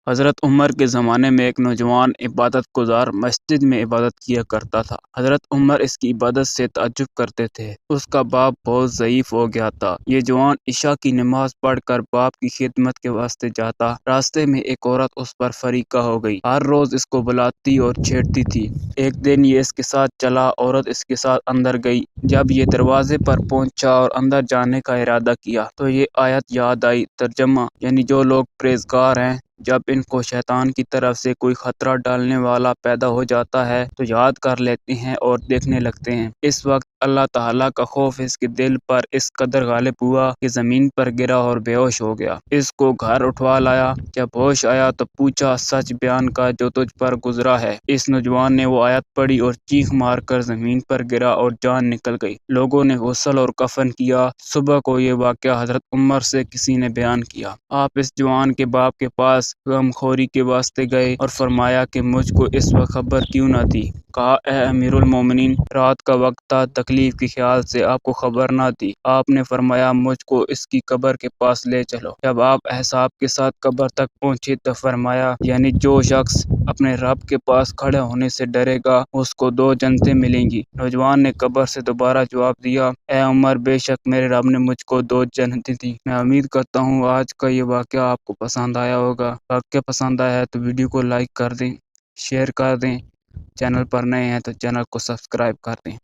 حضرت عمر کے زمانے میں ایک نوجوان عبادت گزار مسجد میں عبادت کیا کرتا تھا۔ حضرت عمر اس کی عبادت سے تعجب کرتے تھے۔ اس کا باپ بہت ضعیف ہو گیا تھا۔ یہ جوان عشاء کی نماز پڑھ کر باپ کی خدمت کے واسطے جاتا۔ راستے میں ایک عورت اس پر فریقہ ہو گئی۔ ہر روز اس کو بلاتی اور چھیڑتی تھی۔ ایک دن یہ اس کے ساتھ چلا۔ عورت اس کے ساتھ اندر گئی۔ جب یہ دروازے پر پہنچا اور اندر جانے کا ارادہ کیا تو یہ آیت یاد آئی۔ ترجمہ یعنی جو لوگ پرہیزگار ہیں، جب ان کو شیطان کی طرف سے کوئی خطرہ ڈالنے والا پیدا ہو جاتا ہے تو یاد کر لیتے ہیں اور دیکھنے لگتے ہیں۔ اس وقت اللہ تعالیٰ کا خوف اس کے دل پر اس قدر غالب ہوا کہ زمین پر گرا اور بے ہوش ہو گیا۔ اس کو گھر اٹھوا لایا۔ جب ہوش آیا تو پوچھا، سچ بیان کر جو تجھ پر گزرا ہے۔ اس نوجوان نے وہ آیت پڑھی اور چیخ مار کر زمین پر گرا اور جان نکل گئی۔ لوگوں نے غسل اور کفن کیا۔ صبح کو یہ واقعہ حضرت عمر سے کسی نے بیان کیا۔ آپ اس جوان کے باپ کے پاس غمخوری کے واسطے گئے اور فرمایا کہ مجھ کو اس وقت خبر کیوں نہ دی؟ کہا، اے امیر المومنین، رات کا وقت تھا، تکلیف کے خیال سے آپ کو خبر نہ دی۔ آپ نے فرمایا مجھ کو اس کی قبر کے پاس لے چلو۔ جب آپ احزاب کے ساتھ قبر تک پہنچے تو فرمایا، یعنی جو شخص اپنے رب کے پاس کھڑے ہونے سے ڈرے گا اس کو 2 جنتیں ملیں گی۔ نوجوان نے قبر سے دوبارہ جواب دیا، اے عمر، بے شک میرے رب نے مجھ کو 2 جنتیں دی۔ میں امید کرتا ہوں آج کا یہ واقعہ آپ کو پسند آیا ہوگا۔ واقعہ پسند آیا ہے تو ویڈیو کو لائک کر دیں، شیئر کر دیں، چینل پر نئے ہیں تو چینل کو سبسکرائب کر دیں۔